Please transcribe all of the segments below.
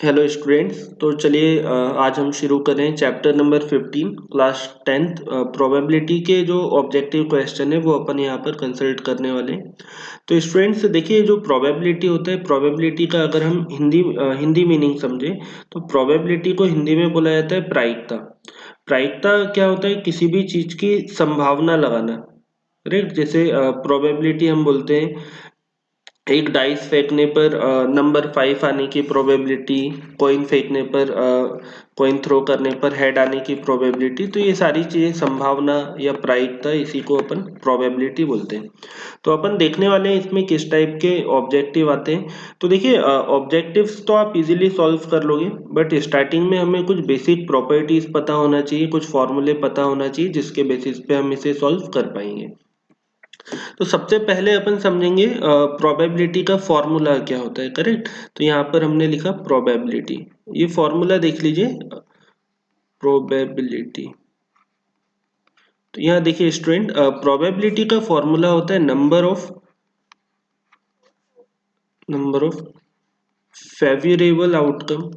Hello students. तो चलिए आज हम शुरू करें chapter number 15 class 10th probability के जो ऑब्जेक्टिव क्वेश्चन है वो अपन यहाँ पर कंसल्ट करने वाले हैं। तो स्टूडेंट्स देखिए, जो प्रोबेबिलिटी होता है, प्रोबेबिलिटी का अगर हम हिंदी मीनिंग समझे तो प्रोबेबिलिटी को हिंदी में बोला जाता है प्रायिकता। प्रायिकता क्या होता है? किसी भी चीज की संभावना लगाना। करेक्ट। जैसे प्रोबेबिलिटी हम बोलते हैं एक डाइस फेंकने पर नंबर 5 आने की प्रोबेबिलिटी, कॉइन फेंकने पर, कॉइन थ्रो करने पर हेड आने की प्रोबेबिलिटी। तो ये सारी चीजें संभावना या प्रायिकता, इसी को अपन प्रोबेबिलिटी बोलते हैं। तो अपन देखने वाले हैं इसमें किस टाइप के ऑब्जेक्टिव आते हैं। तो देखिए, ऑब्जेक्टिव्स तो आप इजीली सॉल्व कर लोगे, बट स्टार्टिंग में हमें कुछ बेसिक प्रॉपर्टीज पता होना चाहिए, कुछ फॉर्मूले पता होना चाहिए जिसके बेसिस पे हम इसे सॉल्व कर पाएंगे। तो सबसे पहले अपन समझेंगे प्रोबेबिलिटी का फॉर्मूला क्या होता है। करेक्ट। तो यहाँ पर हमने लिखा प्रोबेबिलिटी। ये फॉर्मूला देख लीजिए, प्रोबेबिलिटी। तो यहाँ देखिए स्टूडेंट, प्रोबेबिलिटी का फॉर्मूला होता है number of favourable outcome,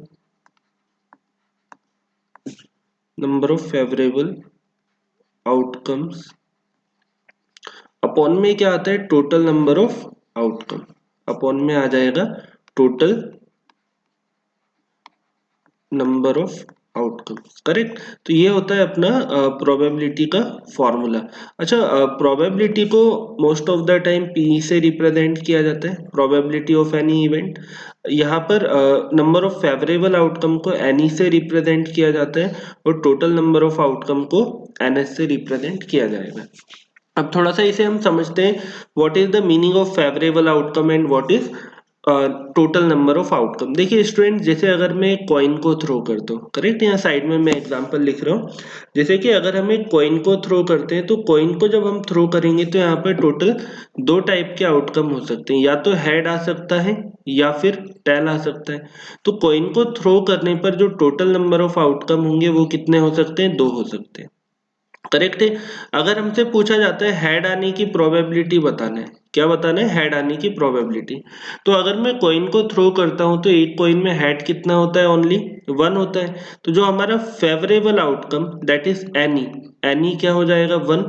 number of favourable outcomes upon में क्या आता है, total number of outcome. Upon में आ जाएगा total number of outcomes. Correct. तो ये होता है अपना प्रोबेबिलिटी का फॉर्मूला। अच्छा, प्रोबेबिलिटी को most of the time P से रिप्रेजेंट किया जाता है, प्रोबेबिलिटी ऑफ एनी इवेंट। यहाँ पर नंबर ऑफ फेवरेबल आउटकम को एनी से रिप्रेजेंट किया जाता है और टोटल नंबर ऑफ आउटकम को एनएस से रिप्रेजेंट किया जाएगा। अब थोड़ा सा इसे हम समझते हैं, what is the meaning of favourable outcome and what is total number of outcome. देखिए स्टूडेंट, जैसे अगर मैं कॉइन को थ्रो करता हूँ, करेक्ट, यहाँ साइड में मैं एग्जांपल लिख रहा हूँ। जैसे कि अगर हम एक कॉइन को थ्रो करते हैं तो कॉइन को जब हम थ्रो करेंगे तो यहाँ पर टोटल दो टाइप के आउटकम हो सकते हैं, या तो हेड आ सकता है या फिर टेल आ सकता है। तो कॉइन को थ्रो करने पर जो टोटल नंबर ऑफ आउटकम होंगे वो कितने हो सकते हैं? दो हो सकते हैं। करेक्ट है। अगर हमसे पूछा जाता है हेड आने की प्रोबेबिलिटी बताना है, क्या बताना है? हेड आने की प्रोबेबिलिटी। तो अगर मैं कॉइन को थ्रो करता हूं तो एक कॉइन में हेड कितना होता है? ओनली वन होता है। तो जो हमारा favourable outcome that is any, any क्या हो जाएगा? वन।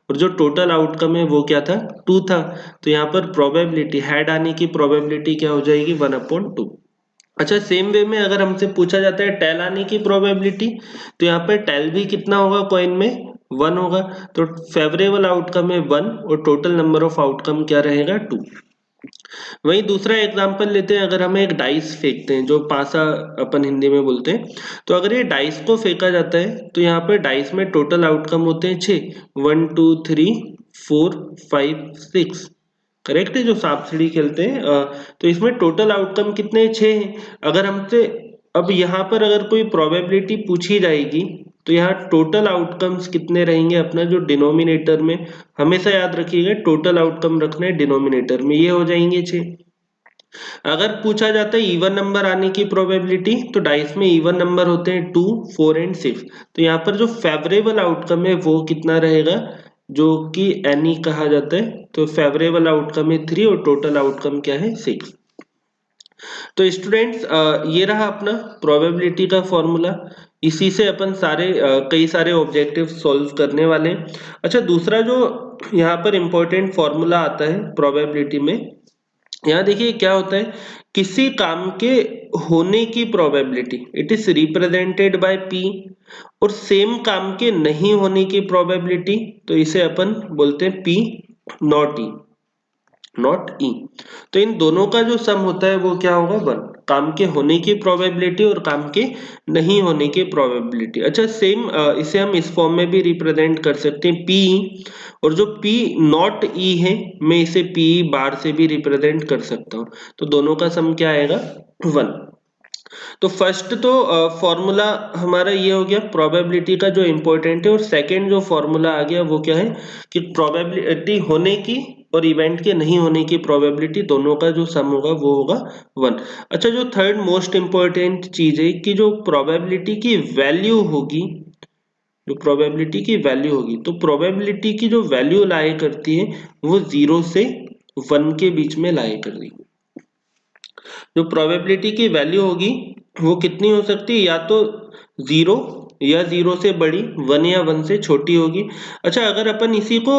और जो टोटल आउटकम है वो क्या था? टू था। तो यहाँ पर प्रोबेबिलिटी, हेड आने की प्रोबेबिलिटी क्या हो जाएगी? 1/2। अच्छा, सेम वे में अगर हमसे पूछा जाता है टेल आने की प्रोबेबिलिटी, तो यहाँ पर टेल भी कितना होगा? कॉइन में वन होगा। तो फेवरेबल आउटकम है वन और टोटल नंबर ऑफ आउटकम क्या रहेगा? टू। वहीं दूसरा एग्जांपल लेते हैं, अगर हमें एक डाइस फेंकते हैं, जो पासा अपन हिंदी में बोलते हैं। तो अगर ये डाइस को फेंका जाता है तो यहाँ पर डाइस में टोटल आउटकम होते हैं 6, 1 2 3 4 5 6। करेक्ट है, जो सांप सीढ़ी खेलते हैं। तो इसमें टोटल आउटकम कितने? 6 हैं। अगर हमसे अब यहाँ पर अगर कोई प्रोबेबिलिटी पूछी जाएगी तो यहाँ टोटल आउटकम्स कितने रहेंगे? अपना जो डिनोमिनेटर में, हमेशा याद रखिएगा टोटल आउटकम रखना है डिनोमिनेटर में, ये हो जाएंगे 6। अगर पूछा जाता है इवन नंबर आने की प्रोबेबिलिटी, तो डाइस में इवन नंबर होते हैं 2 4 एंड 6। तो यहाँ पर जो फेवरेबल आउटकम है वो कितना रहेगा? जो कि एनी कहा जाता है। तो फेवरेबल आउटकम है 3 और टोटल आउटकम क्या है? 6। तो स्टूडेंट्स, ये रहा अपना प्रोबेबिलिटी का फॉर्मूला। इसी से अपन कई सारे ऑब्जेक्टिव सॉल्व करने वाले हैं। अच्छा, दूसरा जो यहाँ पर इंपॉर्टेंट फॉर्मूला आता है प्रोबेबिलिटी में, यहाँ देखिए क्या होता है, किसी काम के होने की probability it is represented by P, और सेम काम के नहीं होने की प्रोबेबिलिटी, तो इसे अपन बोलते हैं पी नॉट ई, नॉट ई। तो इन दोनों का जो सम होता है वो क्या होगा? 1। काम के होने की प्रोबेबिलिटी और काम के नहीं होने की प्रोबेबिलिटी। अच्छा, सेम इसे हम इस फॉर्म में भी रिप्रेजेंट कर सकते हैं पी, और जो पी नॉट ई है मैं इसे पी बार से भी रिप्रेजेंट कर सकता हूँ। तो दोनों का सम क्या आएगा? 1। तो फर्स्ट तो फॉर्मूला हमारा ये हो गया प्रोबेबिलिटी का जो इंपॉर्टेंट है, और सेकंड जो फॉर्मूला आ गया वो क्या है कि प्रोबेबिलिटी होने की और इवेंट के नहीं होने की प्रोबेबिलिटी दोनों का जो सम होगा वो होगा 1। अच्छा, जो थर्ड मोस्ट इंपॉर्टेंट चीज है कि जो प्रोबेबिलिटी की वैल्यू होगी, जो प्रोबेबिलिटी की वैल्यू होगी, तो प्रोबेबिलिटी की जो वैल्यू लाया करती है वो 0 से 1 के बीच में लाया करती है। जो प्रोबेबिलिटी की वैल्यू होगी वो कितनी हो सकती है, या तो 0 या 0 से बड़ी, 1 या 1 से छोटी होगी। अच्छा, अगर अपन इसी को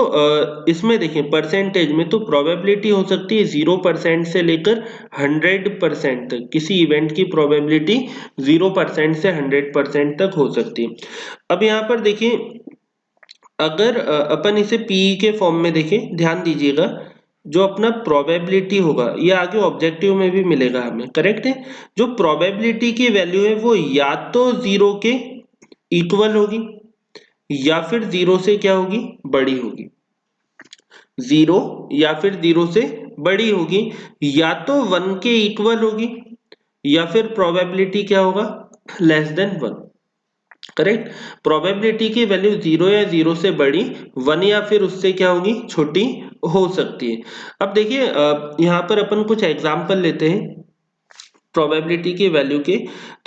इसमें देखें परसेंटेज में, तो प्रोबेबिलिटी हो सकती है 0% से लेकर 100% तक। किसी इवेंट की प्रोबेबिलिटी 0% से 100% तक हो सकती है। अब यहाँ पर देखिए, अगर अपन इसे पीई के फॉर्म में देखें, ध्यान दीजिएगा, जो अपना प्रोबेबिलिटी होगा ये आगे ऑब्जेक्टिव में भी मिलेगा हमें, करेक्ट है। जो प्रोबेबिलिटी की वैल्यू है वो या तो 0 के इक्वल होगी या फिर 0 से क्या होगी, बड़ी होगी। 0 या फिर 0 से बड़ी होगी, या तो 1 के इक्वल होगी, या फिर प्रोबेबिलिटी क्या होगा, लेस देन 1। करेक्ट। प्रोबेबिलिटी की वैल्यू 0 या 0 से बड़ी, 1 या फिर उससे क्या होगी, छोटी हो सकती है। अब देखिए, यहाँ पर अपन कुछ एग्जांपल लेते हैं प्रोबेबिलिटी की वैल्यू के।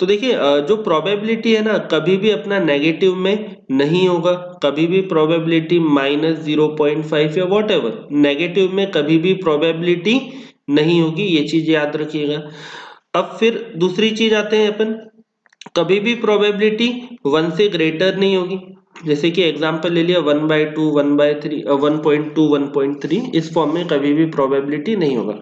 तो देखिए, जो प्रोबेबिलिटी है ना, कभी भी अपना नेगेटिव में नहीं होगा, कभी भी प्रोबेबिलिटी -0.5 या वॉट एवर नेगेटिव में कभी भी प्रोबेबिलिटी नहीं होगी, ये चीज याद रखिएगा। अब फिर दूसरी चीज आते हैं अपन, कभी भी प्रोबेबिलिटी 1 से ग्रेटर नहीं होगी। जैसे कि एग्जांपल ले लिया 1/2, 1/3, 1.2, 1.3, इस फॉर्म में कभी भी प्रोबेबिलिटी नहीं होगा।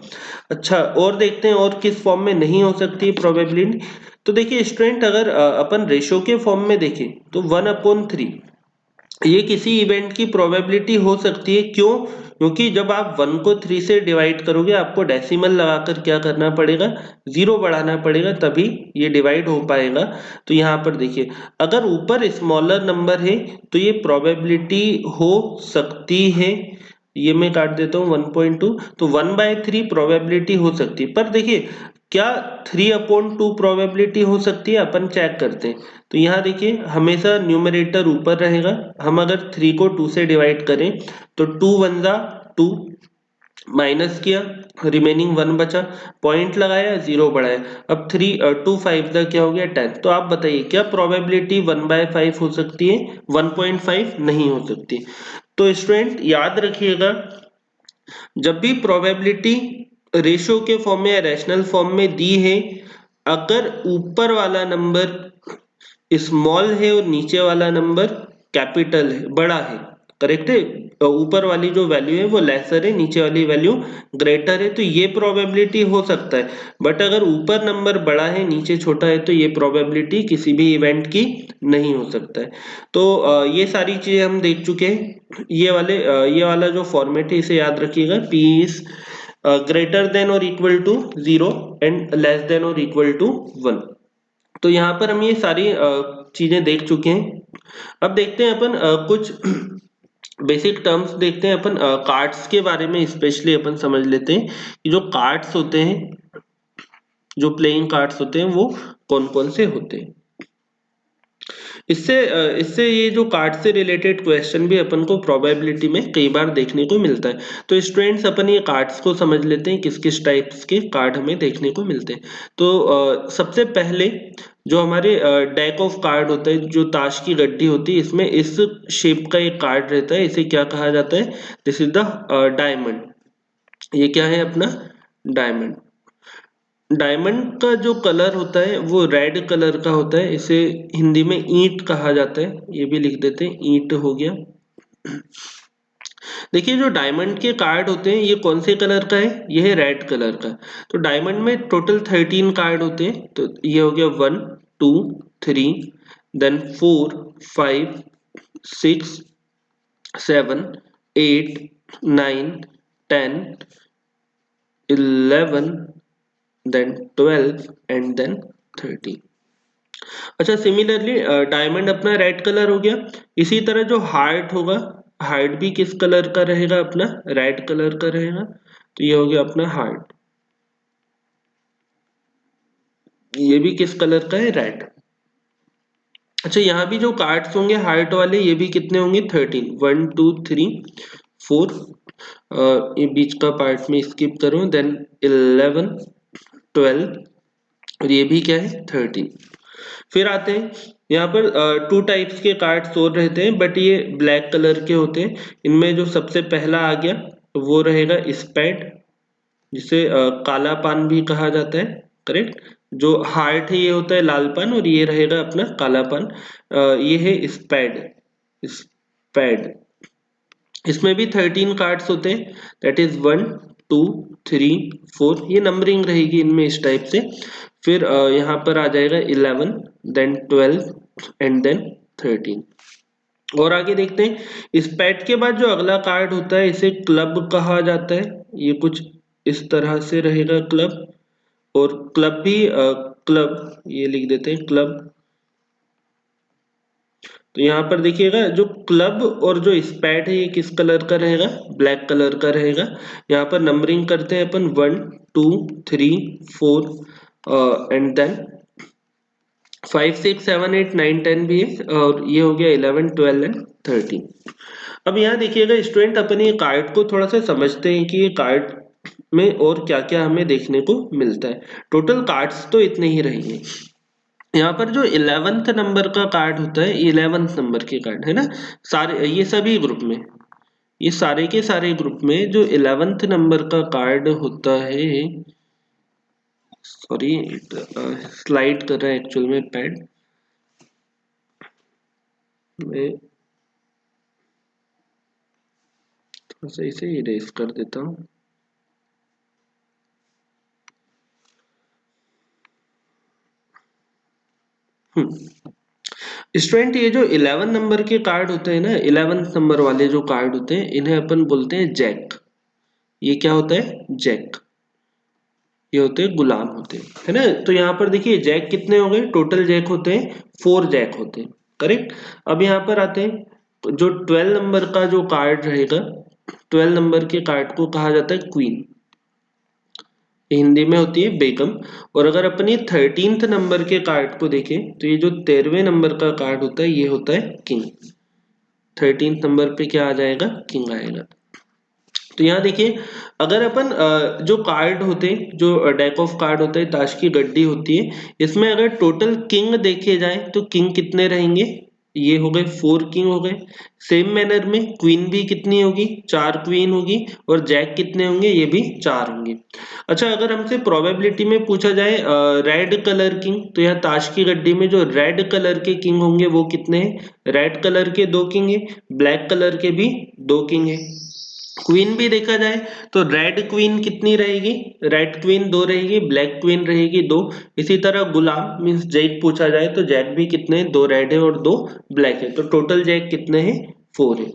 अच्छा, और देखते हैं और किस फॉर्म में नहीं हो सकती प्रोबेबिलिटी। तो देखिए स्टूडेंट, अगर अपन रेशो के फॉर्म में देखें तो 1/3 ये किसी इवेंट की प्रोबेबिलिटी हो सकती है। क्यों? क्योंकि जब आप 1 को 3 से डिवाइड करोगे, आपको डेसिमल लगाकर क्या करना पड़ेगा, 0 बढ़ाना पड़ेगा, तभी ये डिवाइड हो पाएगा। तो यहाँ पर देखिए, अगर ऊपर स्मॉलर नंबर है तो ये प्रोबेबिलिटी हो सकती है, ये मैं काट देता हूँ 1.2, तो 1/3 प्रोबेबिलिटी हो सकती है। पर देखिए, क्या 3/2 प्रोबेबिलिटी हो सकती है, अपन चेक करते हैं। तो यहाँ देखिए, हमेशा न्यूमरेटर ऊपर रहेगा। हम अगर 3 को 2 से डिवाइड करें तो 2 1 जा 2, माइनस किया, रिमेनिंग 1 बचा, पॉइंट लगाया, 0 बढ़ाया। अब 2 5 जा क्या हो गया, 10। तो आप बताइए, क्या प्रोबेबिलिटी 1/5 हो सकती है, 1.5 नहीं हो सकती। तो स्टूडेंट याद रखिएगा, जब भी प्रोबेबिलिटी रेशो के फॉर्म में या रैशनल फॉर्म में दी है, अगर ऊपर वाला नंबर स्मॉल है और नीचे वाला नंबर कैपिटल है, बड़ा है, करेक्ट है, तो ऊपर वाली जो वैल्यू है वो लेसर है, नीचे वाली वैल्यू ग्रेटर है, तो ये प्रोबेबिलिटी हो सकता है। बट अगर ऊपर नंबर बड़ा है, नीचे छोटा है, तो ये प्रोबेबिलिटी किसी भी इवेंट की नहीं हो सकता है। तो ये सारी चीजें हम देख चुके हैं। ये वाला जो फॉर्मेट है इसे याद रखिएगा, P इज ग्रेटर देन और equal to 0 and less than और इक्वल टू 1। तो यहाँ पर हम ये सारी चीजें देख चुके हैं। अब देखते हैं अपन कुछ बेसिक टर्म्स देखते हैं अपन, कार्ड्स के बारे में स्पेशली अपन समझ लेते हैं कि जो कार्ड्स होते हैं, जो प्लेइंग कार्ड्स होते हैं, वो कौन कौन से होते हैं। इससे ये जो कार्ड से रिलेटेड क्वेश्चन भी अपन को प्रोबेबिलिटी में कई बार देखने को मिलता है। तो स्टूडेंट्स, अपन ये कार्ड्स को समझ लेते हैं, किस किस टाइप्स के कार्ड हमें देखने को मिलते हैं। तो सबसे पहले जो हमारे डेक ऑफ कार्ड होता है, जो ताश की गड्डी होती है, इसमें इस शेप का एक कार्ड रहता है, इसे क्या कहा जाता है, दिस इज द डायमंड। ये क्या है अपना, डायमंड। डायमंड का जो कलर होता है वो रेड कलर का होता है, इसे हिंदी में ईंट कहा जाता है, ये भी लिख देते हैं, ईंट हो गया। देखिए, जो डायमंड के कार्ड होते हैं ये कौन से कलर का है, ये है रेड कलर का। तो डायमंड में टोटल 13 कार्ड होते हैं। तो ये हो गया 1 2 3, देन 4 5 6 7 8 9 10 11, then 12 and then 13। अच्छा, सिमिलरली डायमंड अपना रेड कलर हो गया। इसी तरह जो हार्ट होगा, हार्ट भी किस कलर का रहेगा, अपना रेड कलर का रहेगा। तो ये हो गया अपना हार्ट, ये भी किस कलर का है, रेड। अच्छा, यहाँ भी जो कार्ड्स होंगे हार्ट वाले, ये भी कितने होंगे, 13, 1 2 3 4, ये बीच का पार्ट में स्किप करूं, देन 11 12, और ये भी क्या है, 13। फिर आते हैं यहाँ पर 2 टाइप्स के कार्ड्स और रहते हैं, बट ये ब्लैक कलर के होते हैं। इनमें जो सबसे पहला आ गया वो रहेगा स्पेड, जिसे काला पान भी कहा जाता है, करेक्ट। जो हार्ट है ये होता है लालपन और ये रहेगा अपना कालापन। ये है स्पैड, स्पैड। इसमें भी 13 कार्ड्स होते हैं, दैट इज 1 2 3 4, ये नंबरिंग रहेगी इनमें इस टाइप से। फिर यहाँ पर आ जाएगा 11, देन 12 एंड देन 13। और आगे देखते हैं, इस पैट के बाद जो अगला कार्ड होता है इसे क्लब कहा जाता है। ये कुछ इस तरह से रहेगा क्लब। और क्लब भी क्लब ये लिख देते हैं क्लब। तो यहाँ पर देखिएगा जो क्लब और जो स्पैट है ये किस कलर का रहेगा, ब्लैक कलर का रहेगा। यहाँ पर नंबरिंग करते हैं अपन 1 2 3 4 एंड देन 5 6 7 8 9 10 भी है, और ये हो गया 11 12 एंड 13। अब यहाँ देखिएगा स्टूडेंट, अपन ये कार्ड को थोड़ा सा समझते हैं कि ये कार्ड में और क्या क्या हमें देखने को मिलता है। टोटल कार्ड्स तो इतने ही रहेंगे। यहाँ पर जो 11th नंबर का कार्ड होता है, 11th नंबर के कार्ड है ना, सारे ये सभी ग्रुप में, ये सारे के सारे ग्रुप में जो 11th नंबर का कार्ड होता है, सॉरी स्लाइड कर रहा है एक्चुअल में पैड में, थोड़ा सा इसे इरेज कर देता हूँ। स्टूडेंट, ये जो 11 नंबर के कार्ड होते हैं ना, 11 नंबर वाले जो कार्ड होते हैं इन्हें अपन बोलते हैं जैक। ये क्या होता है, जैक। ये होते हैं गुलाम होते हैं, है ना। तो यहाँ पर देखिए जैक कितने हो गए, टोटल जैक होते हैं 4 जैक होते हैं, करेक्ट। अब यहाँ पर आते हैं, जो 12 नंबर का जो कार्ड रहेगा, 12 नंबर के कार्ड को कहा जाता है क्वीन, हिंदी में होती है बेगम। और अगर अपनी 13th नंबर के कार्ड को देखें तो ये जो 13वें नंबर का कार्ड होता है ये होता है किंग। 13th नंबर पे क्या आ जाएगा, किंग आएगा। तो यहाँ देखिए, अगर अपन जो कार्ड होते हैं, जो डेक ऑफ कार्ड होता है, ताश की गड्डी होती है, इसमें अगर टोटल किंग देखे जाए तो किंग कितने रहेंगे, ये हो गए 4 किंग हो गए। सेम मैनर में क्वीन भी कितनी होगी, 4 क्वीन होगी। और जैक कितने होंगे, ये भी 4 होंगे। अच्छा, अगर हमसे प्रोबेबिलिटी में पूछा जाए रेड कलर किंग, तो यहाँ ताश की गड्डी में जो रेड कलर के किंग होंगे वो कितने हैं, रेड कलर के 2 किंग है, ब्लैक कलर के भी 2 किंग है। क्वीन भी देखा जाए तो रेड क्वीन कितनी रहेगी, रेड क्वीन 2 रहेगी, ब्लैक क्वीन रहेगी 2। इसी तरह गुलाम मींस जैक पूछा जाए तो जैक भी कितने हैं, 2 रेड है और 2 ब्लैक है। तो टोटल जैक कितने हैं, 4 है।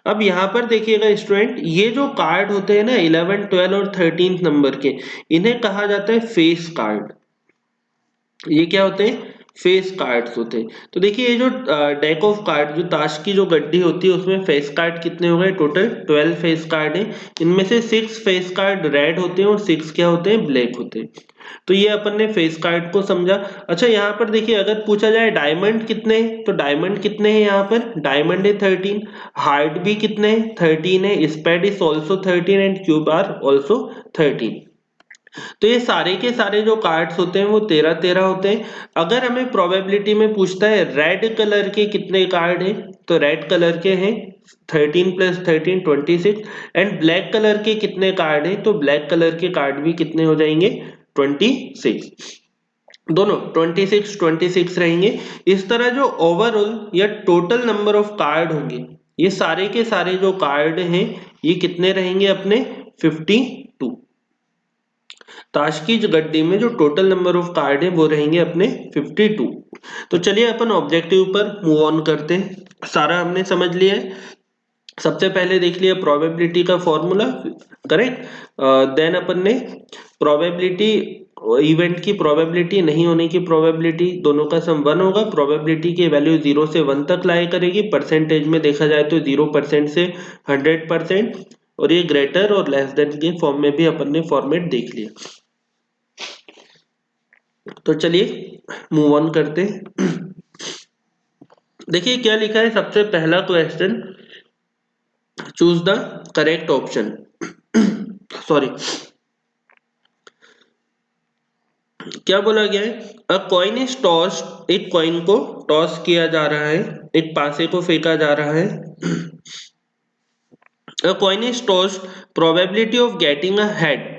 अब यहाँ पर देखिएगा स्टूडेंट, ये जो कार्ड होते हैं ना 11 12 और 13 नंबर के, इन्हें कहा जाता है फेस कार्ड। ये क्या होते हैं, फेस कार्ड्स होते हैं। तो देखिए ये जो डेक ऑफ कार्ड, जो ताश की जो गड्डी होती है उसमें फेस कार्ड कितने हो गए, टोटल 12 फेस कार्ड है। इनमें से 6 फेस कार्ड रेड होते हैं और 6 क्या होते हैं, ब्लैक होते हैं। तो ये अपन ने फेस कार्ड को समझा। अच्छा, यहाँ पर देखिए अगर पूछा जाए डायमंड कितने हैं, तो डायमंड कितने हैं, यहाँ पर डायमंड है 13, हार्ट भी कितने हैं, 13 है, spade is also 13 and cube are also 13। तो ये सारे के सारे जो कार्ड्स होते हैं वो 13 13 होते हैं। अगर हमें प्रोबेबिलिटी में पूछता है रेड कलर के कितने कार्ड हैं, तो रेड कलर के हैं 13 प्लस 13 26। एंड ब्लैक कलर के कितने कार्ड हैं, तो ब्लैक कलर के कार्ड भी कितने हो जाएंगे, 26। दोनों 26 26 रहेंगे। इस तरह जो ओवरऑल या टोटल नंबर ऑफ कार्ड होंगे, ये सारे के सारे जो कार्ड हैं ये कितने रहेंगे अपने, 52। ताश की गड्डी में जो टोटल नंबर ऑफ कार्ड है वो रहेंगे अपने 52। तो चलिए अपन ऑब्जेक्टिव पर मूव ऑन करते हैं। सारा हमने समझ लिया है। सबसे पहले देख लिया प्रोबेबिलिटी का फॉर्मूला, करेक्ट। देन अपन ने प्रोबेबिलिटी, इवेंट की प्रोबेबिलिटी, नहीं होने की प्रोबेबिलिटी, दोनों का सम 1 होगा। प्रोबेबिलिटी की वैल्यू 0 से 1 तक लाया करेगी। परसेंटेज में देखा जाए तो 0% से 100%। और ये ग्रेटर और लेस देन के फॉर्म में भी अपन ने फॉर्मेट देख लिया। तो चलिए मूव ऑन करते हैं। देखिए क्या लिखा है, सबसे पहला question, choose the correct option. Sorry, क्या बोला गया है, अ कॉइन इज टॉस्ड, एक कॉइन को टॉस किया जा रहा है, एक पासे को फेंका जा रहा है। अ coin is tossed, probability of getting a head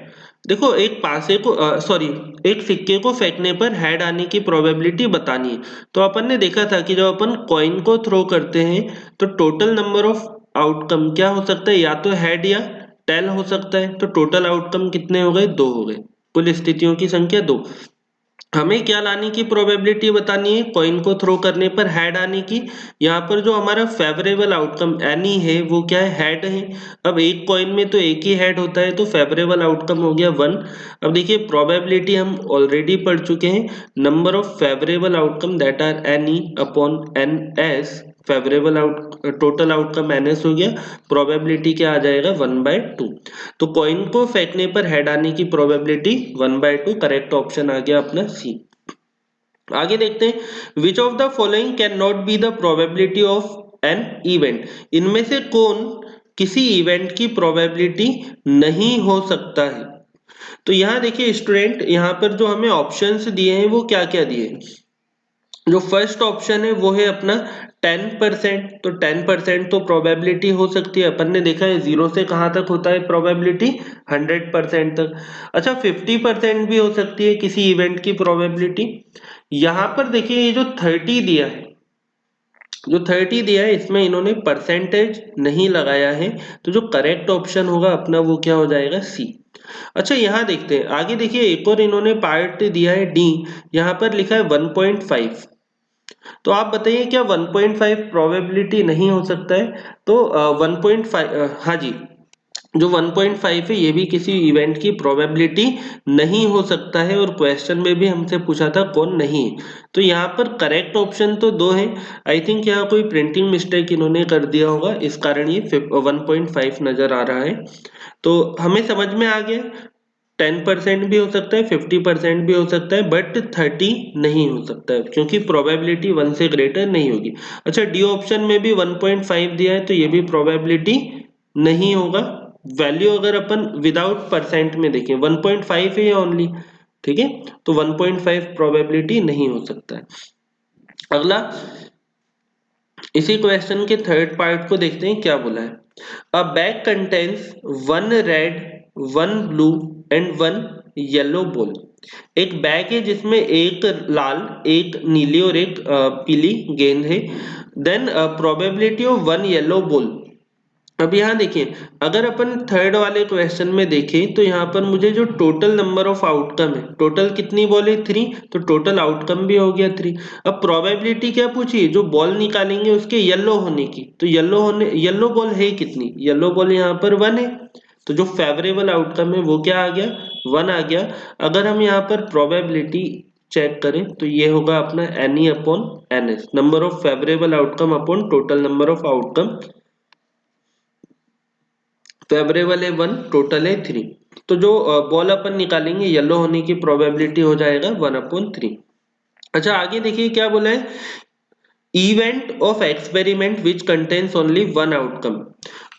देखो एक पासे को सॉरी एक सिक्के को फेंकने पर हेड आने की प्रोबेबिलिटी बतानी है। तो अपन ने देखा था कि जब अपन कॉइन को थ्रो करते हैं तो टोटल नंबर ऑफ आउटकम क्या हो सकता है, या तो हेड या टेल हो सकता है। तो टोटल आउटकम कितने हो गए, 2 हो गए, कुल स्थितियों की संख्या 2। हमें क्या लाने की प्रोबेबिलिटी बतानी है, कॉइन को थ्रो करने पर हेड आने की। यहाँ पर जो हमारा फेवरेबल आउटकम एनी है वो क्या है, हेड है। अब एक कॉइन में तो एक ही हेड होता है, तो फेवरेबल आउटकम हो गया 1। अब देखिए प्रोबेबिलिटी हम ऑलरेडी पढ़ चुके हैं, number of favourable outcome that are N E upon N S. Favourable out total outcome N S हो गया, प्रोबेबिलिटी क्या आ जाएगा 1/2। तो कॉइन को फेंकने पर हेड आने की प्रोबेबिलिटी 1/2, करेक्ट ऑप्शन आ गया अपना सी। आगे देखते हैं, which of the following can not be the probability of an event. इनमें से कौन किसी इवेंट की प्रोबेबिलिटी नहीं हो सकता है। तो यहाँ देखिए स्टूडेंट, यहाँ पर जो हमें ऑप्शंस दिए हैं वो क्या क्या दिए हैं। जो फर्स्ट ऑप्शन है वो है अपना 10%। तो 10% तो प्रोबेबिलिटी हो सकती है, अपन ने देखा है 0 से कहाँ तक होता है प्रोबेबिलिटी, 100% तक। अच्छा 50% भी हो सकती है किसी इवेंट की प्रोबेबिलिटी। यहाँ पर देखिए ये जो 30 दिया है, जो 30 दिया है इसमें इन्होंने परसेंटेज नहीं लगाया है, तो जो करेक्ट ऑप्शन होगा अपना वो क्या हो जाएगा, सी। अच्छा यहाँ देखते हैं आगे, देखिए एक और इन्होंने पार्ट दिया है डी, यहाँ पर लिखा है 1.5। तो आप बताइए क्या 1.5 प्रोबेबिलिटी नहीं हो सकता है। तो 1.5 हाँ जी, जो 1.5 है ये भी किसी इवेंट की प्रोबेबिलिटी नहीं हो सकता है, और क्वेश्चन में भी हमसे पूछा था कौन नहीं है। तो यहाँ पर करेक्ट ऑप्शन तो 2 है। आई थिंक यहाँ कोई प्रिंटिंग मिस्टेक इन्होंने कर दिया होगा, इस कारण ये 1.5 नजर आ रहा है। तो हमें समझ में आ गया, 10% भी हो सकता है, 50% भी हो सकता है, बट 30 नहीं हो सकता है क्योंकि प्रोबेबिलिटी 1 से ग्रेटर नहीं होगी। अच्छा डी ऑप्शन में भी 1.5 दिया है, तो ये भी प्रोबेबिलिटी नहीं होगा। वैल्यू अगर अपन विदाउट परसेंट में देखें 1.5 है ओनली, ठीक है, तो 1.5 प्रोबेबिलिटी नहीं हो सकता है। अगला इसी क्वेश्चन के थर्ड पार्ट को देखते हैं क्या बोला है। अ bag contains 1 red 1 blue and 1 yellow ball. एक बैग है जिसमें एक लाल, एक नीली और एक पीली गेंद है। Then probability of 1 yellow ball. अब यहाँ देखिए, अगर अपन थर्ड वाले क्वेश्चन में देखें तो यहाँ पर मुझे जो टोटल नंबर ऑफ आउटकम है, टोटल कितनी बॉल है 3, तो टोटल आउटकम भी हो गया 3। अब प्रोबेबिलिटी क्या पूछी, जो बॉल निकालेंगे उसके येलो होने की, तो येलो बॉल है कितनी, येलो बॉल यहाँ पर 1 है। तो जो फेवरेबल आउटकम है वो क्या आ गया, 1 आ गया। अगर हम यहाँ पर प्रोबेबिलिटी चेक करें तो ये होगा अपना N upon N S, number of favourable outcome upon total number of outcome. Favourable है 1, टोटल है 3। तो जो बॉल अपन निकालेंगे येलो होने की प्रोबेबिलिटी हो जाएगा 1/3। अच्छा आगे देखिए क्या बोला है, event of experiment which contains only 1 outcome.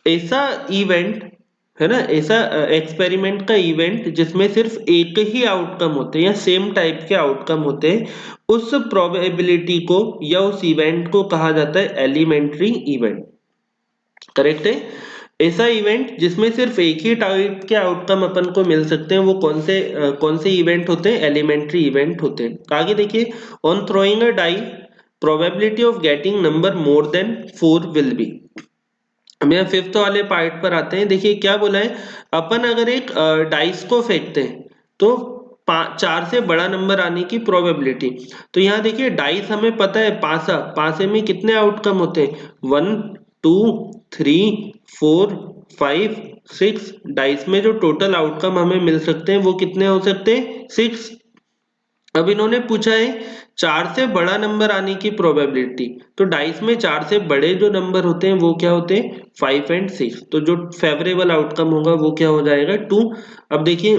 ऐसा इवेंट है ना, ऐसा एक्सपेरिमेंट का इवेंट जिसमें सिर्फ एक ही आउटकम होते हैं या सेम टाइप के आउटकम होते हैं, उस प्रोबेबिलिटी को या उस इवेंट को कहा जाता है एलिमेंट्री इवेंट। करेक्ट है। ऐसा इवेंट जिसमें सिर्फ एक ही टाइप के आउटकम अपन को मिल सकते हैं, वो कौन से इवेंट होते हैं, एलिमेंट्री इवेंट होते हैं। आगे देखिए, on throwing a die probability of getting number more than 4 will be. हम यहाँ फिफ्थ वाले पार्ट पर आते हैं। देखिए क्या बोला है, अपन अगर एक डाइस को फेंकते हैं तो 4 से बड़ा नंबर आने की प्रोबेबिलिटी। तो यहाँ देखिए डाइस हमें पता है पासा, पासे में कितने आउटकम होते हैं, 1 2 3 4 5 6। डाइस में जो टोटल आउटकम हमें मिल सकते हैं वो कितने हो सकते हैं, 6। अब इन्होंने पूछा है 4 से बड़ा नंबर आने की प्रोबेबिलिटी। तो डाइस में 4 से बड़े जो नंबर होते हैं वो क्या होते हैं, 5 एंड 6। तो जो फेवरेबल आउटकम होगा वो क्या हो जाएगा, 2। अब देखिए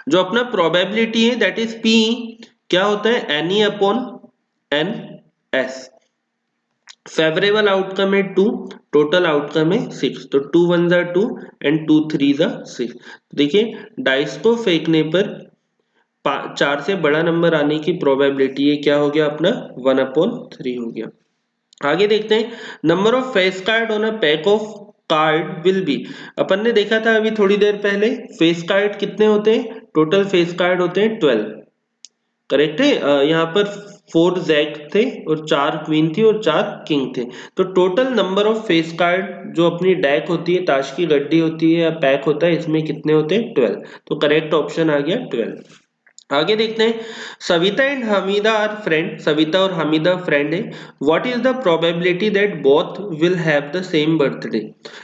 जो अपना प्रोबेबिलिटी है दैट इज पी, क्या होता है, N E upon N S. Favourable outcome है 2, टोटल आउटकम है 6। तो 2 1 जा 2 एंड 2 3 जा 6। देखिए डाइस को फेंकने पर 4 से बड़ा नंबर आने की प्रोबेबिलिटी, ये क्या हो गया अपना 1/3 हो गया। आगे देखते हैं, number of face card on a pack of card will be, अपन ने देखा था अभी थोड़ी देर पहले फेस कार्ड कितने होते हैं, टोटल फेस कार्ड होते हैं 12, करेक्ट है। यहाँ पर 4 जैक थे और 4 क्वीन थी और 4 किंग थे, तो total number of face card जो अपनी डेक होती है, ताश की गड्डी होती है या पैक होता है, इसमें कितने होते हैं 12, तो करेक्ट ऑप्शन आ गया 12। आगे देखते हैं, Savita and Hamida are friend, Savita और हमीदा फ्रेंड है, what is the probability that both will have the same birthday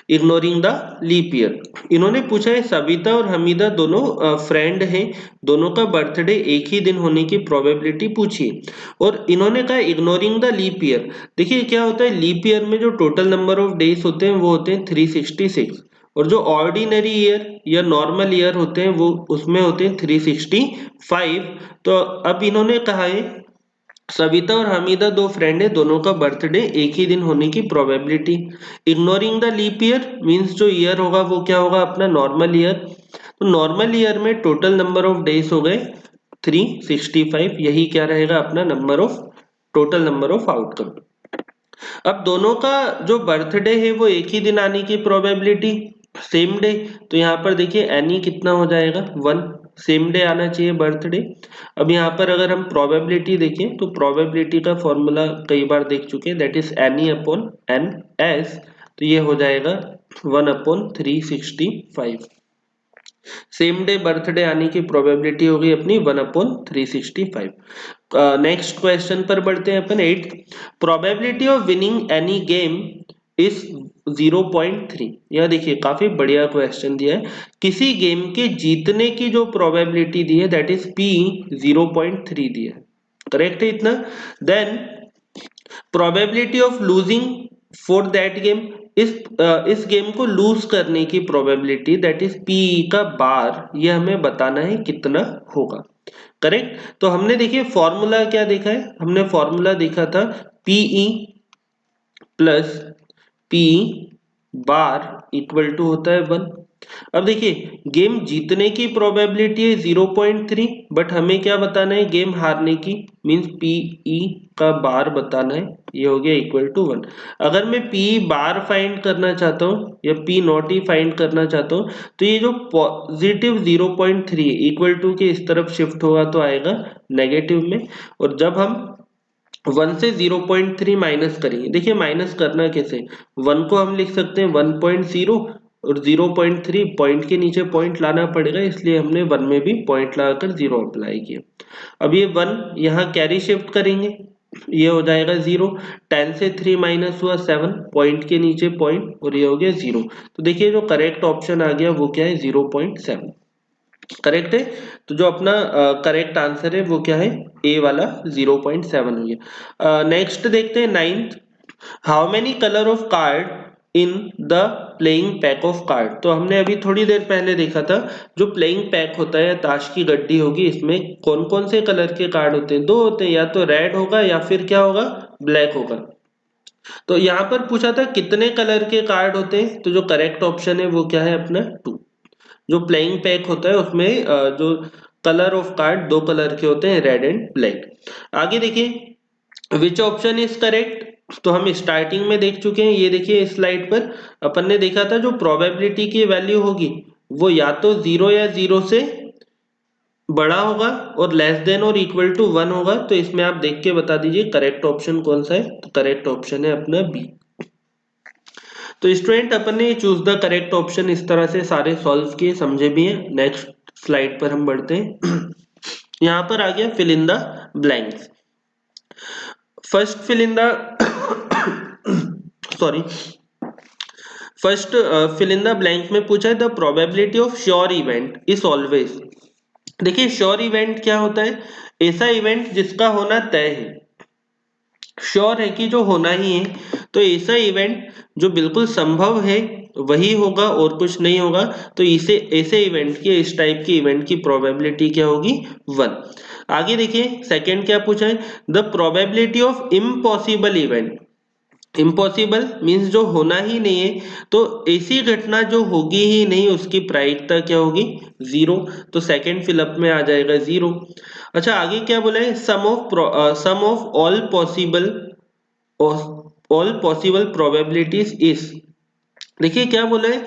ignoring the leap year. इन्होंने पूछा है सविता और हमीदा दोनों फ्रेंड हैं, दोनों का बर्थडे एक ही दिन होने की प्रोबेबिलिटी पूछी और इन्होंने कहा इग्नोरिंग द लीप ईयर। देखिए क्या होता है, लीप ईयर में जो टोटल नंबर ऑफ डेज होते हैं वो होते हैं 366 और जो ऑर्डिनरी ईयर या नॉर्मल ईयर होते हैं वो उसमें होते हैं 365। तो अब इन्होंने कहा है सविता और हमीदा दो फ्रेंड है, दोनों का बर्थडे एक ही दिन होने की probability, ignoring the leap year means जो ईयर होगा वो क्या होगा अपना नॉर्मल ईयर, तो नॉर्मल ईयर में टोटल नंबर ऑफ डेज हो गए 365, यही क्या रहेगा अपना number of total number of outcome. अब दोनों का जो बर्थडे है वो एक ही दिन आने की प्रोबेबिलिटी सेम डे, तो यहाँ पर देखिए एनी कितना हो जाएगा 1, सेम डे आना चाहिए बर्थडे। अब यहाँ पर अगर हम प्रोबेबिलिटी देखें तो प्रोबेबिलिटी का फॉर्मूला कई बार देख चुके हैं, that is N E upon N S, तो ये हो जाएगा 1/365, सेम डे बर्थडे आने की प्रोबेबिलिटी होगी अपनी 1/365। नेक्स्ट क्वेश्चन पर बढ़ते हैं अपन 8, probability of winning any game is 0.3। यह देखिए काफी बढ़िया क्वेश्चन दिया है, किसी गेम के जीतने की जो प्रोबेबिलिटी दी है दैट इज पी 0.3 दिया है, करेक्ट है इतना। Then probability of losing for that game, इस गेम को लूज करने की प्रोबेबिलिटी दैट इज पी का बार, ये हमें बताना है कितना होगा, करेक्ट। तो हमने देखिए फॉर्मूला क्या देखा है, हमने फॉर्मूला देखा था P E plus P bar equal to होता है 1। अब देखिए गेम जीतने की प्रोबेबिलिटी है 0.3, बट हमें क्या बताना है गेम हारने की, मींस पीई का बार बताना है, ये हो गया इक्वल टू 1। अगर मैं पी बार फाइंड करना चाहता हूँ या पी नॉट ही फाइंड करना चाहता हूँ, तो ये जो पॉजिटिव 0.3 इक्वल टू के इस तरफ शिफ्ट होगा तो आएगा नेगेटिव में, और जब हम 1 से 0.3 माइनस करेंगे, देखिए माइनस करना कैसे, 1 को हम लिख सकते हैं 1.0 और 0.3 पॉइंट के नीचे पॉइंट लाना पड़ेगा, इसलिए हमने 1 में भी पॉइंट लगाकर 0 अप्लाई किया। अब ये 1 यहाँ कैरी शिफ्ट करेंगे, ये हो जाएगा 0, 10 से 3 माइनस हुआ 7, पॉइंट के नीचे पॉइंट और ये हो गया 0। तो देखिए जो करेक्ट ऑप्शन आ गया वो क्या है 0.7, करेक्ट है। तो जो अपना करेक्ट आंसर है वो क्या है ए वाला 0.7 हो गया। नेक्स्ट देखते हैं 9th, how many colour of card in the playing pack of card. तो हमने अभी थोड़ी देर पहले देखा था जो प्लेइंग पैक होता है ताश की गड्डी होगी, इसमें कौन कौन से कलर के कार्ड होते हैं, दो होते हैं, या तो रेड होगा या फिर क्या होगा ब्लैक होगा। तो यहाँ पर पूछा था कितने कलर के कार्ड होते हैं, तो जो करेक्ट ऑप्शन है वो क्या है अपना 2। जो प्लेइंग पैक होता है उसमें जो कलर ऑफ कार्ड दो कलर के होते हैं, रेड एंड ब्लैक। आगे देखिए विच ऑप्शन इज करेक्ट, तो हम स्टार्टिंग में देख चुके हैं, ये देखिए इस स्लाइड पर अपन ने देखा था जो प्रोबेबिलिटी की वैल्यू होगी वो या तो 0 या 0 से बड़ा होगा और लेस देन और इक्वल टू 1 होगा, तो इसमें आप देख के बता दीजिए करेक्ट ऑप्शन कौन सा है, तो करेक्ट ऑप्शन है अपना बी। तो स्टूडेंट अपन ने चूज द करेक्ट ऑप्शन इस तरह से सारे सॉल्व किए, समझे भी हैं। नेक्स्ट स्लाइड पर हम बढ़ते हैं यहाँ पर आ गया fill in the blanks. First fill in the sorry first fill in the blank में पूछा है the probability of sure event is always. देखिए श्योर इवेंट क्या होता है, ऐसा इवेंट जिसका होना तय है, श्योर है कि जो होना ही है, तो ऐसा इवेंट जो बिल्कुल संभव है वही होगा और कुछ नहीं होगा, तो इसे ऐसे इवेंट की, इस टाइप की इवेंट की प्रोबेबिलिटी क्या होगी 1। आगे देखिए सेकंड क्या पूछा है, the probability of impossible event, impossible means जो होना ही नहीं है, तो ऐसी घटना जो होगी ही नहीं उसकी प्रायिकता क्या होगी 0, तो सेकंड फिलअप में आ जाएगा 0। अच्छा आगे क्या बोला है, sum of all possible probabilities is, देखिए क्या बोला है,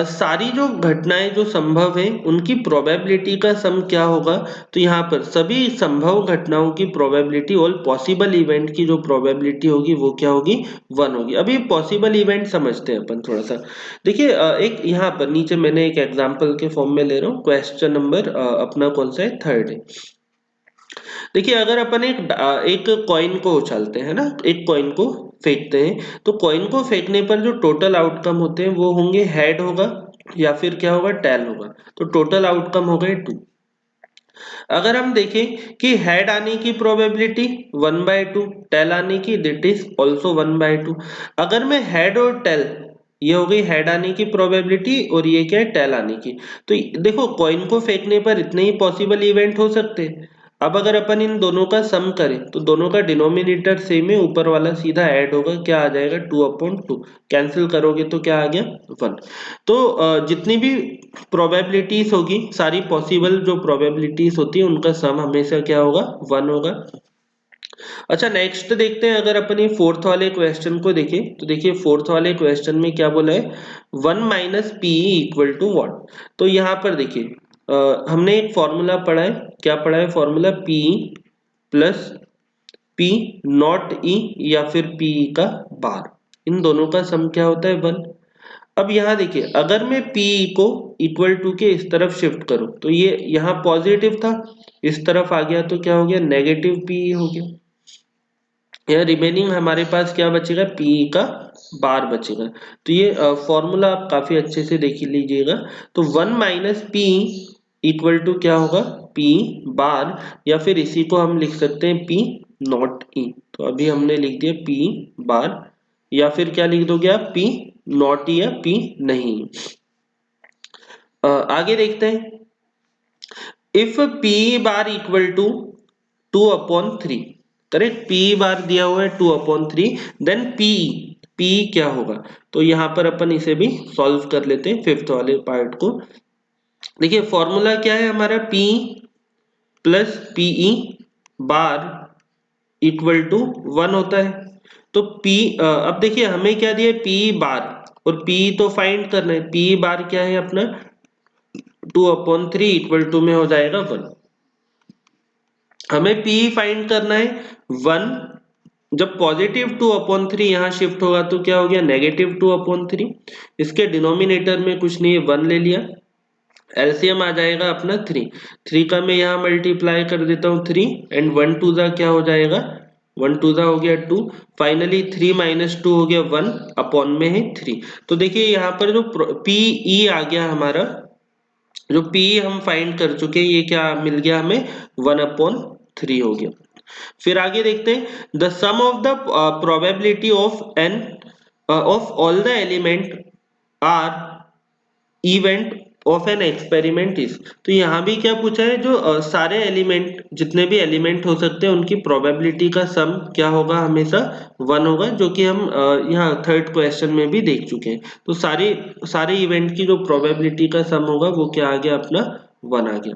सारी जो घटनाएं जो संभव है उनकी प्रोबेबिलिटी का सम क्या होगा। तो यहाँ पर सभी संभव घटनाओं की प्रोबेबिलिटी, ऑल पॉसिबल इवेंट की जो प्रोबेबिलिटी होगी वो क्या होगी, 1 होगी। अभी पॉसिबल इवेंट समझते हैं अपन थोड़ा सा। देखिए एक यहाँ पर नीचे मैंने एक एग्जांपल के फॉर्म में ले रहा हूँ। क्वेश्चन नंबर अपना कौन सा है, 3rd है। देखिए अगर अपन एक कॉइन को उछालते हैं ना, एक कॉइन को फेंकते हैं, तो कॉइन को फेंकने पर जो टोटल आउटकम होते हैं वो होंगे हेड होगा या फिर क्या होगा, टेल होगा। तो टोटल आउटकम हो गए 2। अगर हम देखें कि हेड आने की प्रोबेबिलिटी 1/2, टेल आने की दैट इज ऑल्सो 1/2। अगर मैं हेड और टेल, ये हो गई हेड आने की प्रोबेबिलिटी और ये क्या है, टेल आने की। तो देखो कॉइन को फेंकने पर इतने ही पॉसिबल इवेंट हो सकते हैं। अब अगर अपन इन दोनों का सम करें तो दोनों का डिनोमिनेटर सेम है, ऊपर वाला सीधा ऐड होगा, क्या आ जाएगा 2/2। कैंसिल करोगे तो क्या आ गया 1। तो जितनी भी प्रोबेबिलिटीज होगी, सारी पॉसिबल जो प्रोबेबिलिटीज होती है उनका सम हमेशा क्या होगा, 1 होगा। अच्छा नेक्स्ट देखते हैं, अगर अपन ये 4th वाले क्वेश्चन को देखें तो देखिए 4th वाले क्वेश्चन में क्या बोला है, 1 minus P equal to what. तो यहाँ पर देखिए हमने एक फॉर्मूला पढ़ा है, क्या पढ़ा है formula, p plus p not e या फिर पी का बार, इन दोनों का सम क्या होता है 1। अब यहाँ देखिए अगर मैं P को इक्वल टू के इस तरफ शिफ्ट करूं तो ये यहाँ पॉजिटिव था, इस तरफ आ गया तो क्या हो गया, नेगेटिव P हो गया। यहाँ रिमेनिंग हमारे पास क्या बचेगा, P का बार बचेगा। तो ये फॉर्मूला आप काफी अच्छे से देख लीजिएगा। तो 1 माइनस पी इक्वल टू क्या होगा, P बार, या फिर इसी को हम लिख सकते हैं P नॉट ई। तो अभी हमने लिख दिया P बार, या फिर क्या लिख दोगे आप, P नॉट ई या P नहीं। आगे देखते हैं, if P bar equal to 2/3, correct, P bar दिया हुआ है 2/3, देन P क्या होगा। तो यहाँ पर अपन इसे भी सॉल्व कर लेते हैं 5th वाले पार्ट को। देखिए फॉर्मूला क्या है हमारा, P plus P E bar equal to 1 होता है। तो P अब देखिए हमें क्या दिया है, P बार, और P तो फाइंड करना है। P बार क्या है अपना 2/3 इक्वल टू में हो जाएगा 1। हमें P फाइंड करना है 1। जब पॉजिटिव 2/3 यहाँ शिफ्ट होगा तो क्या हो गया, नेगेटिव 2/3। इसके डिनोमिनेटर में कुछ नहीं है, 1 ले लिया। एलसीएम आ जाएगा अपना 3। 3 का मैं यहाँ मल्टीप्लाई कर देता हूँ 3, एंड 1 2 जा क्या हो जाएगा, 1 2 जा हो गया 2। फाइनली 3 माइनस 2 हो गया 1, अपॉन में है 3। तो देखिए यहाँ पर जो पीई आ गया हमारा, जो P हम फाइंड कर चुके हैं, ये क्या मिल गया हमें, 1/3 हो गया। फिर आगे देखते हैं, the sum of the probability of an of all the elementary event of an experiment is. तो यहाँ भी क्या पूछा है, जो सारे एलिमेंट, जितने भी एलिमेंट हो सकते हैं उनकी प्रोबेबिलिटी का सम क्या होगा, हमेशा 1 होगा, जो कि हम यहाँ 3rd क्वेश्चन में भी देख चुके हैं। तो सारे इवेंट की जो प्रोबेबिलिटी का सम होगा वो क्या आ गया अपना, 1 आ गया।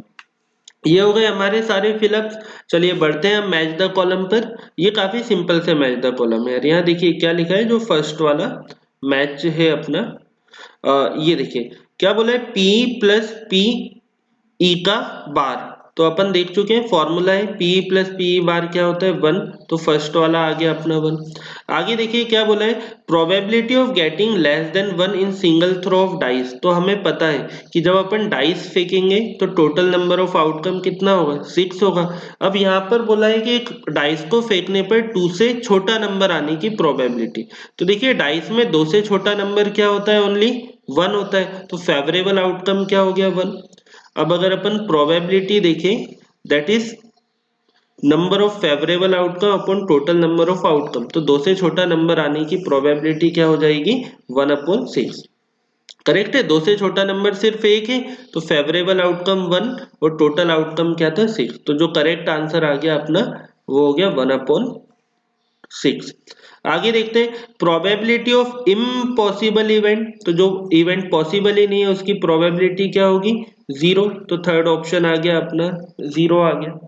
ये हो गए हमारे सारे फिलअप्स। चलिए बढ़ते हैं हम मैच द कॉलम पर। ये काफी सिंपल से मैच द कॉलम है। यहाँ देखिए क्या लिखा है, जो फर्स्ट वाला मैच है अपना, ये देखिए क्या बोला है, P प्लस पी ई का बार। तो अपन देख चुके हैं फॉर्मूला है, P प्लस पी बार क्या होता है 1। तो फर्स्ट वाला आ गया अपना 1। आगे देखिए क्या बोला है, probability of getting less than 1 in single throw of dice. तो हमें पता है कि जब अपन डाइस फेंकेंगे तो टोटल नंबर ऑफ आउटकम कितना होगा, 6 होगा। अब यहाँ पर बोला है कि एक डाइस को फेंकने पर 2 से छोटा नंबर आने की प्रोबेबिलिटी। तो देखिए डाइस में 2 से छोटा नंबर क्या होता है, ओनली 1 होता है। तो फेवरेबल आउटकम क्या हो गया, 1। अब अगर अपन प्रोबेबिलिटी देखें, that is number of favourable outcome upon total number of outcome. तो 2 से छोटा नंबर आने की प्रोबेबिलिटी क्या हो जाएगी, 1/6। करेक्ट है, 2 से छोटा नंबर सिर्फ एक है, तो फेवरेबल आउटकम 1 और टोटल आउटकम क्या था, 6। तो जो करेक्ट आंसर आ गया अपना वो हो गया 1/6। आगे देखते हैं, प्रोबेबिलिटी ऑफ इम्पॉसिबल इवेंट। तो जो इवेंट पॉसिबल ही नहीं है उसकी प्रोबेबिलिटी क्या होगी, 0। तो 3rd ऑप्शन आ गया अपना, 0 आ गया।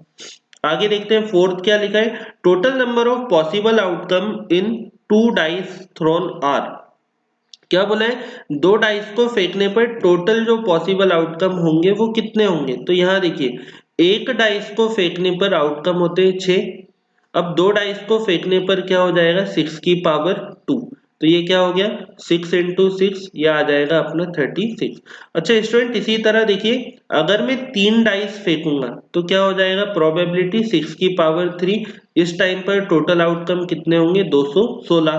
आगे देखते हैं 4th क्या लिखा है, total number of possible outcome in 2 dice thrown are. क्या बोला है, 2 डाइस को फेंकने पर टोटल जो पॉसिबल आउटकम होंगे वो कितने होंगे। तो यहाँ देखिए, एक डाइस को फेंकने पर आउटकम होते हैं 6। अब 2 डाइस को फेंकने पर क्या हो जाएगा, 6 की पावर 2। तो ये क्या हो गया, 6 इंटू 6, यह आ जाएगा अपना 36। अच्छा स्टूडेंट, इसी तरह देखिए, अगर मैं 3 डाइस फेंकूंगा तो क्या हो जाएगा, प्रोबेबिलिटी 6 की पावर 3। इस टाइम पर टोटल आउटकम कितने होंगे, 216।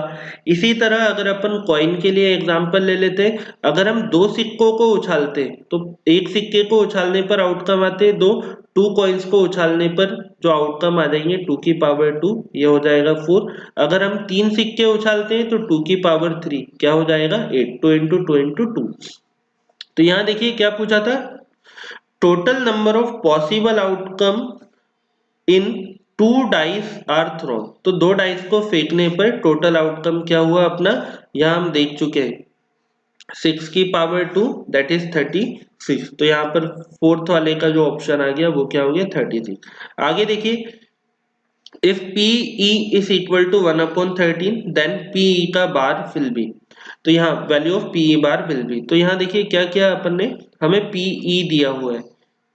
इसी तरह अगर अपन कॉइन के लिए एग्जांपल ले लेते हैं, अगर हम 2 सिक्कों को उछालते हैं तो एक सिक्के को उछालने पर आउटकम आते हैं 2, 2 कॉइन्स को उछालने पर जो आउटकम आ जाएंगे 2 की पावर 2, ये हो जाएगा 4। अगर हम 3 सिक्के उछालते हैं तो 2 की पावर 3 क्या हो जाएगा, 8। 2 इंटू 2 इंटू 2। तो यहाँ देखिए क्या पूछा था, total number of possible outcome in 2 dice are thrown. तो 2 डाइस को फेंकने पर टोटल आउटकम क्या हुआ अपना, यहाँ हम देख चुके हैं 6 की पावर 2 दैट इज 36। तो यहाँ पर फोर्थ वाले का जो ऑप्शन आ गया वो क्या हो गया, 36। आगे देखिए, if PE is equal to 1/13 then PE का बार विल बी। तो यहाँ value of PE bar will be. तो यहाँ देखिए क्या क्या अपन ने, हमें PE दिया हुआ है,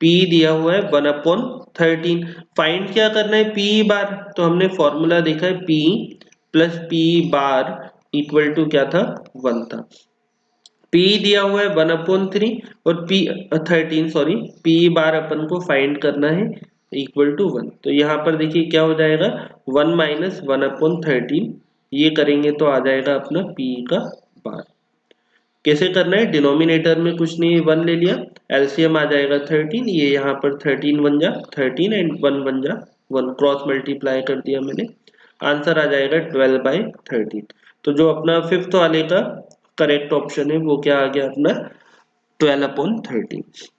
PE दिया हुआ है 1/13। फाइंड क्या करना है, PE बार। तो हमने फॉर्मूला देखा है, PE plus PE bar equal to क्या था, 1 था। PE दिया हुआ है 1/3 और P13 सॉरी, PE बार अपन को फाइंड करना है इक्वल टू 1। तो यहाँ पर देखिए क्या हो जाएगा, 1 माइनस 1/13, ये करेंगे तो आ जाएगा अपना PE का बार। कैसे करना है, डिनोमिनेटर में कुछ नहीं 1 ले लिया, एलसीएम आ जाएगा 13, ये यहाँ पर 13 बन जा 13 एंड 1 बन जा 1, क्रॉस मल्टीप्लाई कर दिया मैंने, आंसर आ जाएगा 12/13। तो जो अपना फिफ्थ वाले का करेक्ट ऑप्शन है वो क्या आ गया अपना, 12/13।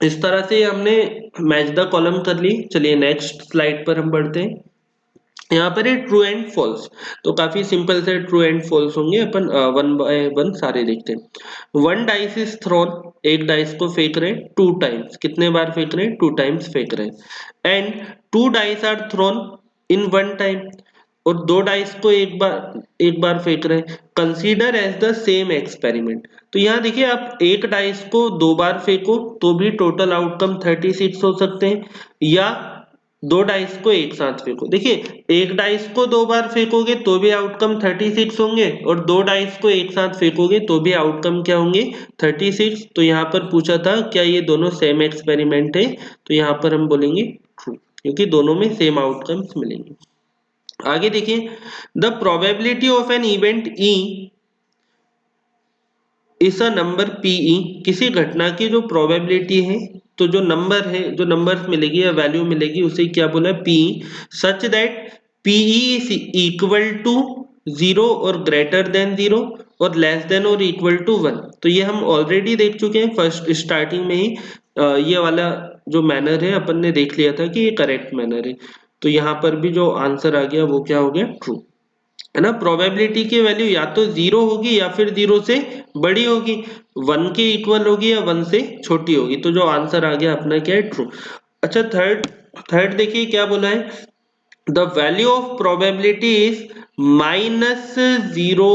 इस तरह से हमने मैच द कॉलम कर ली। चलिए नेक्स्ट स्लाइड पर हम बढ़ते हैं। यहाँ पर है ट्रू एंड फॉल्स। तो काफी सिंपल से ट्रू एंड फॉल्स होंगे, अपन 1 बाय 1 सारे देखते हैं। 1 डाइस इज थ्रोन, एक डाइस को फेंक रहे हैं 2 टाइम्स, कितने बार फेंक रहे हैं, 2 टाइम्स फेंक रहे हैं। And 2 dice are thrown in 1 time, और 2 डाइस को एक बार फेंक रहे हैं। Consider as the same experiment. तो यहाँ देखिए, आप एक डाइस को 2 बार फेंको तो भी टोटल आउटकम 36 हो सकते हैं, या 2 डाइस को एक साथ फेंको। देखिए, एक डाइस को 2 बार फेंकोगे तो भी आउटकम 36 होंगे, और 2 डाइस को एक साथ फेंकोगे तो भी आउटकम क्या होंगे, 36। तो यहाँ पर पूछा था क्या ये दोनों सेम एक्सपेरिमेंट है, तो यहाँ पर हम बोलेंगे ट्रू, क्योंकि दोनों में सेम आउटकम्स मिलेंगे। आगे देखिए, the probability of an event ई इस अ नंबर PE, किसी घटना की जो प्रोबेबिलिटी है, तो जो नंबर है, जो नंबर्स मिलेगी या वैल्यू मिलेगी उसे क्या बोला, PE, such that PE is equal to 0 और ग्रेटर देन 0 और लेस देन और इक्वल टू 1। तो ये हम ऑलरेडी देख चुके हैं फर्स्ट स्टार्टिंग में ही। ये वाला जो मैनर है अपन ने देख लिया था कि ये करेक्ट मैनर है। तो यहाँ पर भी जो आंसर आ गया वो क्या हो गया, ट्रू, है ना। प्रोबेबिलिटी की वैल्यू या तो 0 होगी या फिर 0 से बड़ी होगी, 1 के इक्वल होगी या 1 से छोटी होगी। तो जो आंसर आ गया अपना क्या है, ट्रू। अच्छा थर्ड, थर्ड देखिए क्या बोला है, the value of probability is -0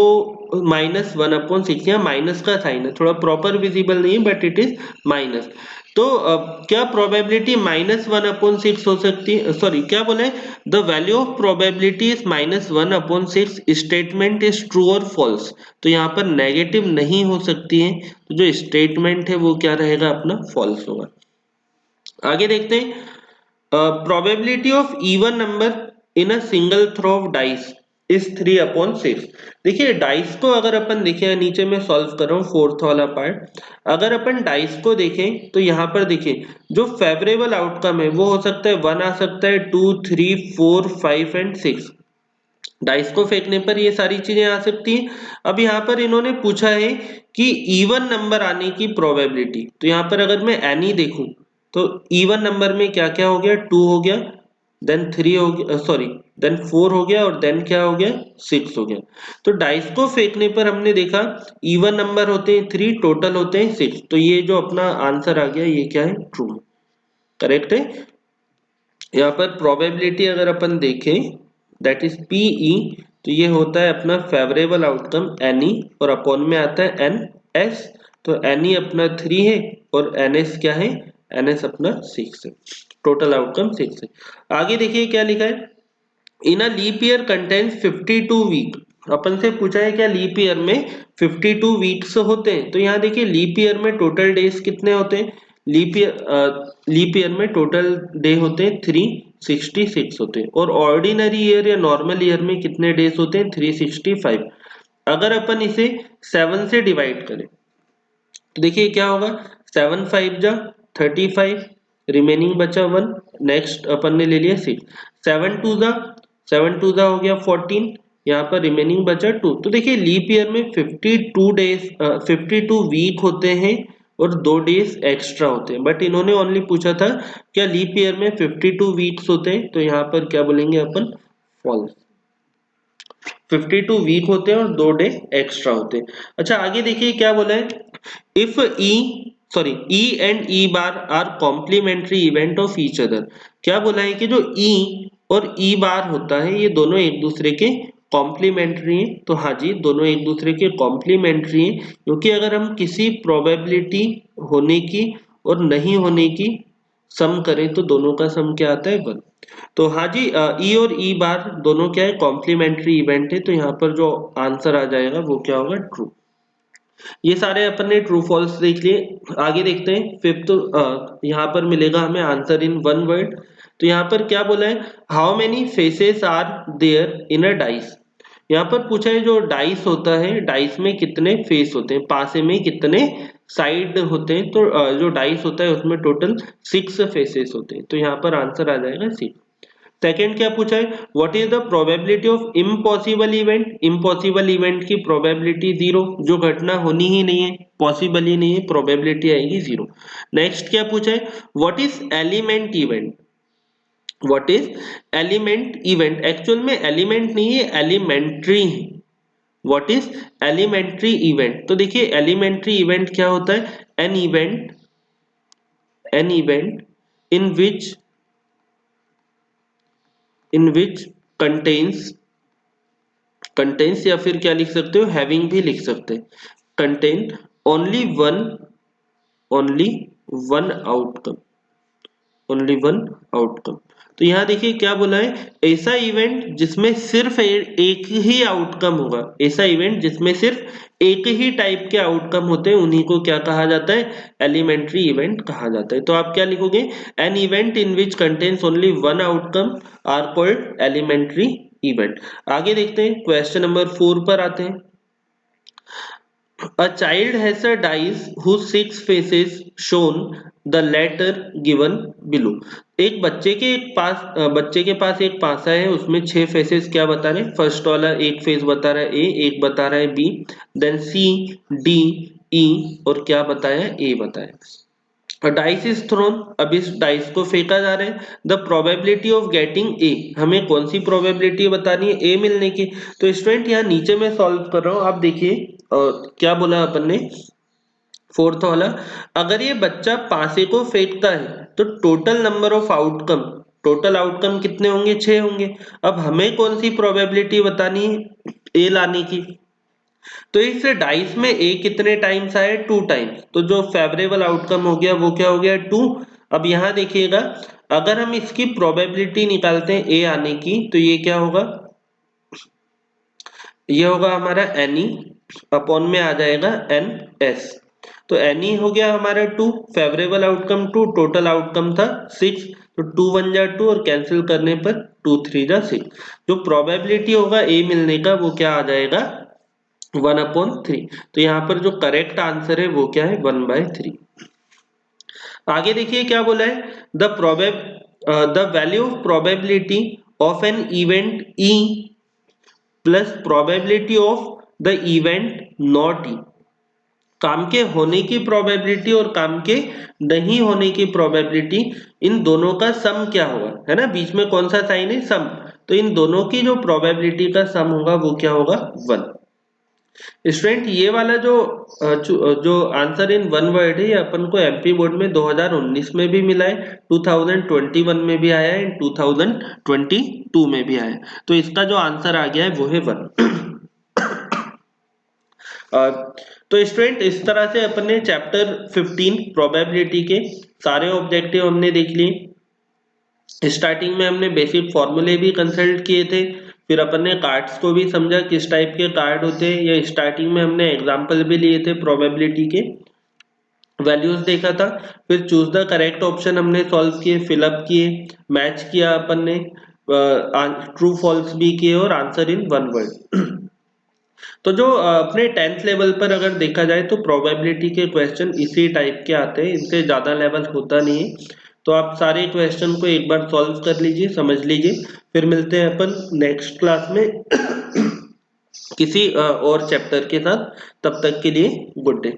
-1/6। यहाँ माइनस का साइन है, थोड़ा प्रॉपर विजिबल नहीं है बट इट इज माइनस। तो क्या प्रोबेबिलिटी -1/6 हो सकती है, सॉरी क्या बोले, the value of probability is -1/6, statement is true और फॉल्स। तो यहाँ पर नेगेटिव नहीं हो सकती है, तो जो स्टेटमेंट है वो क्या रहेगा अपना, फॉल्स होगा। आगे देखते हैं, probability of even number in a single throw of dice is 3/6। देखिए डाइस को अगर अपन देखें, नीचे में सॉल्व कर रहा हूँ फोर्थ वाला पार्ट, अगर अपन डाइस को देखें तो यहाँ पर देखिए जो फेवरेबल आउटकम है वो हो सकता है 1 आ सकता है, 2, 3, 4, 5 एंड 6। डाइस को फेंकने पर ये सारी चीजें आ सकती हैं। अब यहाँ पर इन्होंने पूछा है कि इवन नंबर आने की प्रोबेबिलिटी। तो यहाँ पर अगर मैं एनी देखूं तो इवन नंबर में क्या क्या हो गया, 2 हो गया, देन 3 हो गया, सॉरी देन 4 हो गया, और देन क्या हो गया, 6 हो गया। तो डाइस को फेंकने पर हमने देखा इवन नंबर होते हैं 3, टोटल होते हैं 6। तो ये जो अपना आंसर आ गया ये क्या है, ट्रू, करेक्ट है। यहाँ पर प्रोबेबिलिटी अगर अपन देखें दैट इज PE, तो ये होता है अपना फेवरेबल आउटकम एनई और अपॉन में आता है एन एस। तो एनई अपना 3 है और एनएस क्या है, एनएस अपना 6 है। टोटल आउटकम 6 है। आगे देखिए क्या लिखा है, in a leap year contains 52 week. अपन से पूछा है क्या लीप ईयर में 52 वीक्स होते हैं। तो यहाँ देखिए लीप ईयर में टोटल डेज कितने होते हैं, लीप ईयर में टोटल डे होते हैं 366 होते हैं, और ऑर्डिनरी ईयर या नॉर्मल ईयर में कितने डेज होते हैं 365। अगर अपन इसे 7 से डिवाइड करें तो देखिए क्या होगा, 7 5 जा 35, रिमेनिंग बचा 1, नेक्स्ट अपन ने ले लिया 6, 7 2 जा हो गया 14, यहाँ पर रिमेनिंग बचा 2। तो देखिए लीप ईयर में 52 डेज 52 वीक होते हैं और 2 डेज एक्स्ट्रा होते हैं, बट इन्होंने ओनली पूछा था क्या लीप ईयर में 52 वीक्स होते हैं, तो यहाँ पर क्या बोलेंगे अपन, फॉल्स। 52 वीक होते हैं और 2 डे एक्स्ट्रा होते हैं। अच्छा आगे देखिए क्या बोला है, if E and E bar are complementary event of each other. क्या बोला है कि जो ई और ई बार होता है ये दोनों एक दूसरे के कॉम्प्लीमेंट्री हैं। तो हाँ जी दोनों एक दूसरे के कॉम्प्लीमेंट्री हैं, क्योंकि अगर हम किसी प्रोबेबिलिटी होने की और नहीं होने की सम करें तो दोनों का सम क्या आता है 1। तो हाँ जी ई और ई बार दोनों क्या है कॉम्प्लीमेंट्री इवेंट है, तो यहाँ पर जो आंसर आ जाएगा वो क्या होगा, ट्रू। ये सारे अपन ने ट्रू फॉल्स देख लिए। आगे देखते हैं फिफ्थ, यहाँ पर मिलेगा हमें आंसर इन 1 वर्ड। तो यहाँ पर क्या बोला है, how many faces are there in a dice. यहाँ पर पूछा है जो डाइस होता है, डाइस में कितने फेस होते हैं, पासे में कितने साइड होते हैं। तो जो डाइस होता है उसमें टोटल 6 फेसेस होते हैं, तो यहाँ पर आंसर आ जाएगा 6। सेकेंड क्या पूछा है, what is the probability of impossible event. Impossible event की प्रोबेबिलिटी 0, जो घटना होनी ही नहीं है, पॉसिबल ही नहीं है, प्रोबेबिलिटी आएगी 0। नेक्स्ट क्या पूछा है, what is element event. What is element event, actual में एलिमेंट नहीं है, एलिमेंट्री है। व्हाट इज एलिमेंट्री इवेंट, तो देखिए एलिमेंट्री इवेंट क्या होता है, N event in which contains, contains या फिर क्या लिख सकते हो, हैविंग भी लिख सकते हैं, contain only one outcome, only one outcome. तो यहाँ देखिए क्या बोला है, ऐसा इवेंट जिसमें सिर्फ एक ही आउटकम होगा, ऐसा इवेंट जिसमें सिर्फ एक ही टाइप के आउटकम होते हैं उन्हीं को क्या कहा जाता है, एलिमेंट्री इवेंट कहा जाता है। तो आप क्या लिखोगे, an event in which contains only one outcome are called elementary event. आगे देखते हैं क्वेश्चन नंबर 4 पर आते हैं। A child has a dice whose 6 faces shown the letter given below। एक बच्चे के पास एक पासा है, उसमें 6 फेसेस क्या बता रहे हैं, फर्स्ट वाला एक फेस बता रहा है ए, एक बता रहा है बी, देन सी, डी, ई और क्या बताया, ए बताया। डाइस इज थ्रोन, अब इस डाइस को फेंका जा रहा है। The probability of getting a, हमें कौन सी प्रोबेबिलिटी बतानी है, ए मिलने की। तो स्टूडेंट यहाँ नीचे मैं सॉल्व कर रहा हूँ, आप देखिए क्या बोला अपन ने, फोर्थ वाला, अगर ये बच्चा पासे को फेंकता है तो total number of outcome, total outcome कितने होंगे, 6 होंगे। अब हमें कौन सी प्रोबेबिलिटी बतानी है, ए लाने की। तो इस डाइस में ए कितने टाइम्स आए, 2 टाइम्स, तो जो फेवरेबल आउटकम हो गया वो क्या हो गया, 2। अब यहाँ देखिएगा अगर हम इसकी प्रोबेबिलिटी निकालते हैं ए आने की, तो ये क्या होगा, ये होगा हमारा एन ई, अपॉन में आ जाएगा एन एस। तो एन ई हो गया हमारा 2, फेवरेबल आउटकम 2, टोटल आउटकम था 6, तो 2 1 जा 2 और कैंसिल करने पर 2 3 जा 6। जो प्रोबेबिलिटी होगा ए मिलने का वो क्या आ जाएगा, 1/3। तो यहाँ पर जो करेक्ट आंसर है वो क्या है, 1/3। आगे देखिए क्या बोला है, the value of probability of an event e plus probability of the event not e. काम के होने की प्रोबेबिलिटी और काम के नहीं होने की प्रोबेबिलिटी, इन दोनों का सम क्या होगा, है ना, बीच में कौन सा साइन है, सम। तो इन दोनों की जो प्रोबेबिलिटी का सम होगा वो क्या होगा, 1। स्टूडेंट ये वाला जो आंसर इन वन वर्ड है ये अपन को एमपी बोर्ड में 2019 में भी मिला है, 2021 में भी आया है, 2022 में भी आया है। तो इसका जो आंसर आ गया है वो है 1। तो स्टूडेंट इस तरह से अपने चैप्टर 15 प्रोबेबिलिटी के सारे ऑब्जेक्टिव हमने देख लिए। स्टार्टिंग में हमने बेसिक फॉर्मूले भी कंसल्ट किए थे, फिर अपन ने कार्ड्स को भी समझा किस टाइप के कार्ड होते हैं, या स्टार्टिंग में हमने एग्जांपल भी लिए थे प्रोबेबिलिटी के, वैल्यूज देखा था, फिर चूज द करेक्ट ऑप्शन हमने सॉल्व किए, फिलअप किए, मैच किया अपन ने, ट्रू फॉल्स भी किए और आंसर इन वन वर्ड। तो जो अपने 10th लेवल पर अगर देखा जाए तो प्रोबेबिलिटी के क्वेश्चन इसी टाइप के आते हैं, इनसे ज्यादा लेवल होता नहीं है। तो आप सारे क्वेश्चन को एक बार सॉल्व कर लीजिए, समझ लीजिए, फिर मिलते हैं अपन नेक्स्ट क्लास में किसी और चैप्टर के साथ। तब तक के लिए गुड डे।